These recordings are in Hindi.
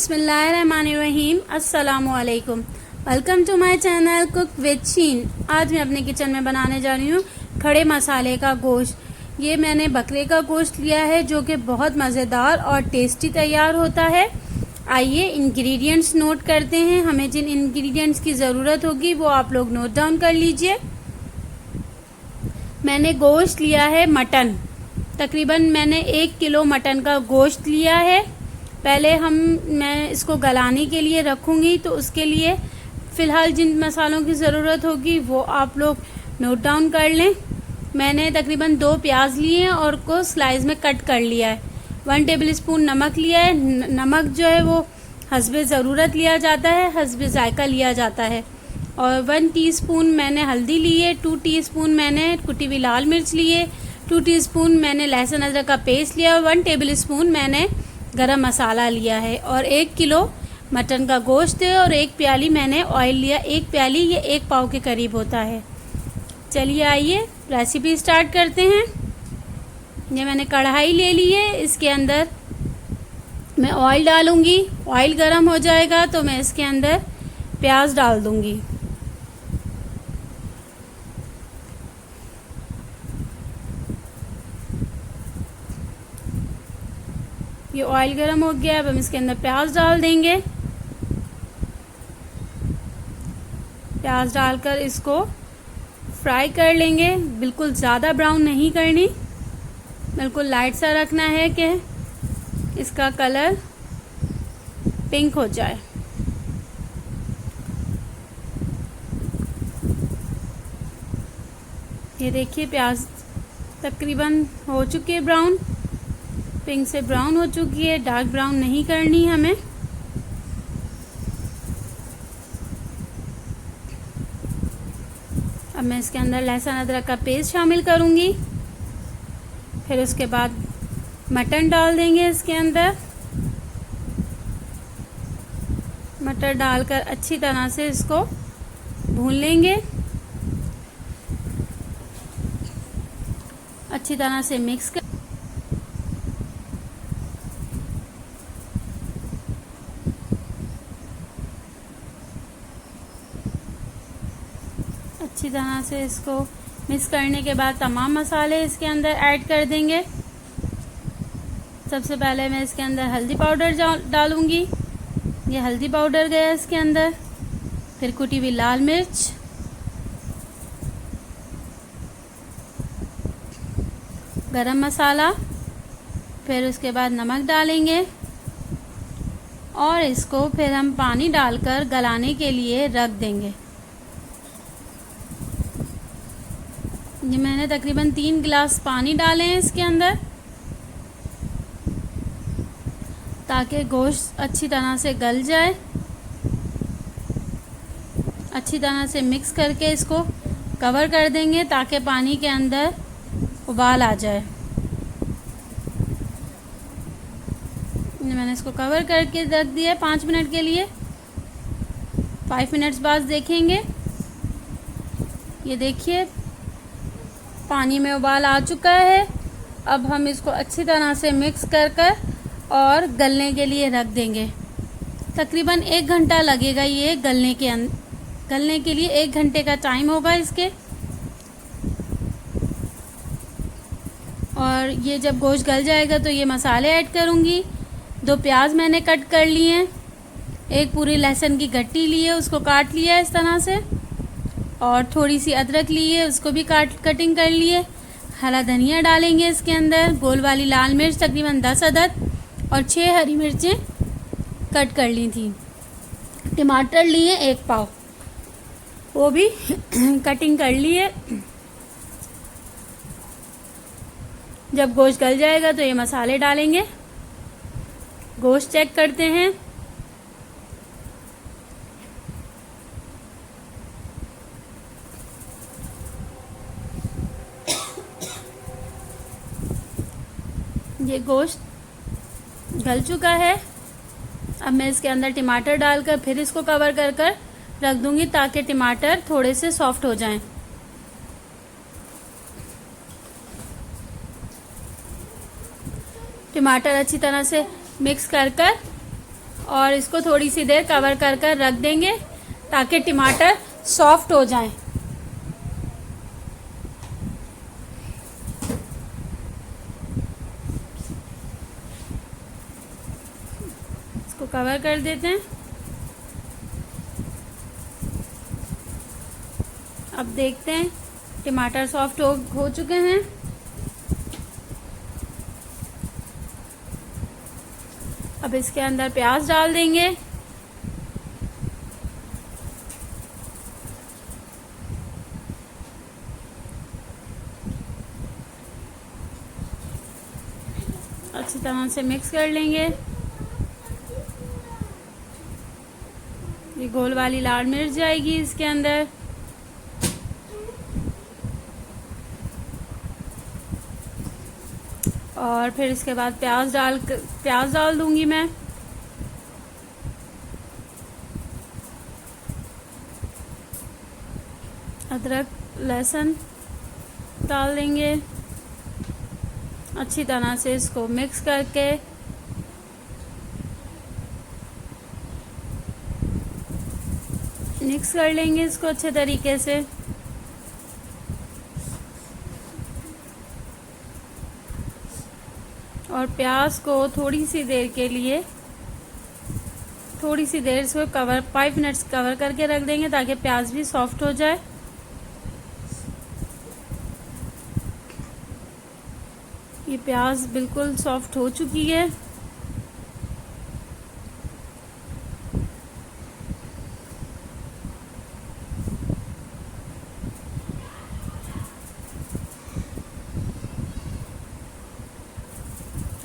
बिस्मिल्लाहिर्रहमानिर्रहीम। अस्सलामुअलैकुम। Welcome to my channel cook with Sheen. आज मैं अपने किचन में बनाने जा रही हूँ खड़े मसाले का गोश्त। ये मैंने बकरे का गोश्त लिया है जो कि बहुत मज़ेदार और टेस्टी तैयार होता है। आइए इंग्रेडिएंट्स नोट करते हैं। हमें जिन इंग्रेडिएंट्स की ज़रूरत होगी वो आप लोग नोट डाउन कर लीजिए। मैंने गोश्त लिया है मटन, तकरीबन मैंने 1 किलो मटन का गोश्त लिया है। पहले मैं इसको गलाने के लिए रखूँगी, तो उसके लिए फ़िलहाल जिन मसालों की ज़रूरत होगी वो आप लोग नोट डाउन कर लें। मैंने तकरीबन 2 प्याज लिए हैं और को स्लाइस में कट कर लिया है। 1 टेबल स्पून नमक लिया है। नमक जो है वो हस्बे ज़रूरत लिया जाता है, हस्बे जायका लिया जाता है। और 1 टीस्पून मैंने हल्दी ली है। 2 टीस्पून मैंने कुटी हुई लाल मिर्च ली है। 2 टीस्पून मैंने लहसुन अदरक का पेस्ट लिया है। 1 टेबल स्पून मैंने गरम मसाला लिया है। और 1 किलो मटन का गोश्त है और 1 प्याली मैंने ऑयल लिया। 1 प्याली ये 1 पाव के करीब होता है। चलिए आइए रेसिपी स्टार्ट करते हैं। ये मैंने कढ़ाई ले ली है, इसके अंदर मैं ऑयल डालूंगी। ऑयल गरम हो जाएगा तो मैं इसके अंदर प्याज डाल दूंगी। ये ऑयल गरम हो गया, अब हम इसके अंदर प्याज डाल देंगे। प्याज डालकर इसको फ्राई कर लेंगे। बिल्कुल ज़्यादा ब्राउन नहीं करनी, बिल्कुल लाइट सा रखना है कि इसका कलर पिंक हो जाए। ये देखिए प्याज तकरीबन हो चुकी है ब्राउन, पिंक से ब्राउन हो चुकी है। डार्क ब्राउन नहीं करनी हमें। अब मैं इसके अंदर लहसुन अदरक का पेस्ट शामिल करूंगी। फिर उसके बाद मटन डाल देंगे इसके अंदर। मटर डालकर अच्छी तरह से इसको भून लेंगे। अच्छी तरह से मिक्स कर अच्छी तरह से इसको मिक्स करने के बाद तमाम मसाले इसके अंदर ऐड कर देंगे। सबसे पहले मैं इसके अंदर हल्दी पाउडर डालूंगी। ये हल्दी पाउडर गया इसके अंदर। फिर कुटी हुई लाल मिर्च, गरम मसाला, फिर उसके बाद नमक डालेंगे और इसको फिर हम पानी डालकर गलाने के लिए रख देंगे। ये मैंने तकरीबन 3 गिलास पानी डाले हैं इसके अंदर, ताकि गोश्त अच्छी तरह से गल जाए। अच्छी तरह से मिक्स करके इसको कवर कर देंगे ताकि पानी के अंदर उबाल आ जाए। मैंने इसको कवर करके रख दिया 5 मिनट के लिए। 5 मिनट्स बाद देखेंगे। ये देखिए पानी में उबाल आ चुका है। अब हम इसको अच्छी तरह से मिक्स कर और गलने के लिए रख देंगे। तकरीबन 1 घंटा लगेगा ये गलने के लिए 1 घंटे का टाइम होगा इसके। और ये जब गोश्त गल जाएगा तो ये मसाले ऐड करूँगी। 2 प्याज मैंने कट कर लिए हैं। 1 पूरी लहसुन की गट्टी ली है, उसको काट लिया है इस तरह से। और थोड़ी सी अदरक ली है, उसको भी कटिंग कर लिए। हरा धनिया डालेंगे इसके अंदर। गोल वाली लाल मिर्च तकरीबन 10 अदद और 6 हरी मिर्चें कट कर ली थी। टमाटर लिए 1 पाव, वो भी कटिंग कर लिए। जब गोश्त गल जाएगा तो ये मसाले डालेंगे। गोश्त चेक करते हैं। ये गोश्त गल चुका है। अब मैं इसके अंदर टमाटर डालकर फिर इसको कवर कर रख दूंगी ताकि टमाटर थोड़े से सॉफ्ट हो जाएं। टमाटर अच्छी तरह से मिक्स कर और इसको थोड़ी सी देर कवर कर कर रख देंगे ताकि टमाटर सॉफ्ट हो जाएं। इसको कवर कर देते हैं। अब देखते हैं टमाटर सॉफ्ट हो चुके हैं। अब इसके अंदर प्याज डाल देंगे। अच्छी तरह से मिक्स कर लेंगे। ये गोल वाली लाल मिर्च जाएगी इसके अंदर। और फिर इसके बाद प्याज डाल दूंगी मैं। अदरक लहसुन डाल देंगे। अच्छी तरह से इसको मिक्स करके मिक्स कर लेंगे इसको अच्छे तरीके से। और प्याज को थोड़ी सी देर इसको 5 मिनट्स कवर करके रख देंगे ताकि प्याज भी सॉफ्ट हो जाए। ये प्याज बिल्कुल सॉफ्ट हो चुकी है।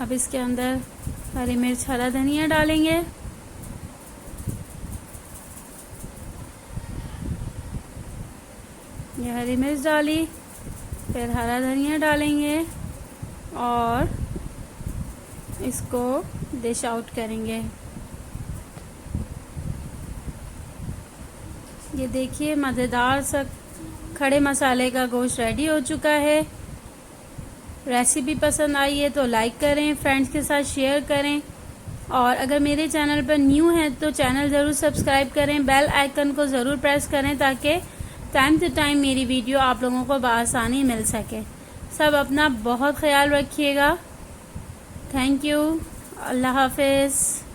अब इसके अंदर हरी मिर्च हरा धनिया डालेंगे। ये हरी मिर्च डाली, फिर हरा धनिया डालेंगे और इसको डिश आउट करेंगे। ये देखिए मज़ेदार सा खड़े मसाले का गोश्त रेडी हो चुका है। रेसिपी पसंद आई है तो लाइक करें, फ्रेंड्स के साथ शेयर करें और अगर मेरे चैनल पर न्यू हैं तो चैनल ज़रूर सब्सक्राइब करें, बेल आइकन को ज़रूर प्रेस करें ताकि टाइम टू टाइम मेरी वीडियो आप लोगों को बआसानी मिल सके। सब अपना बहुत ख्याल रखिएगा। Thank you. अल्लाह हाफिज़।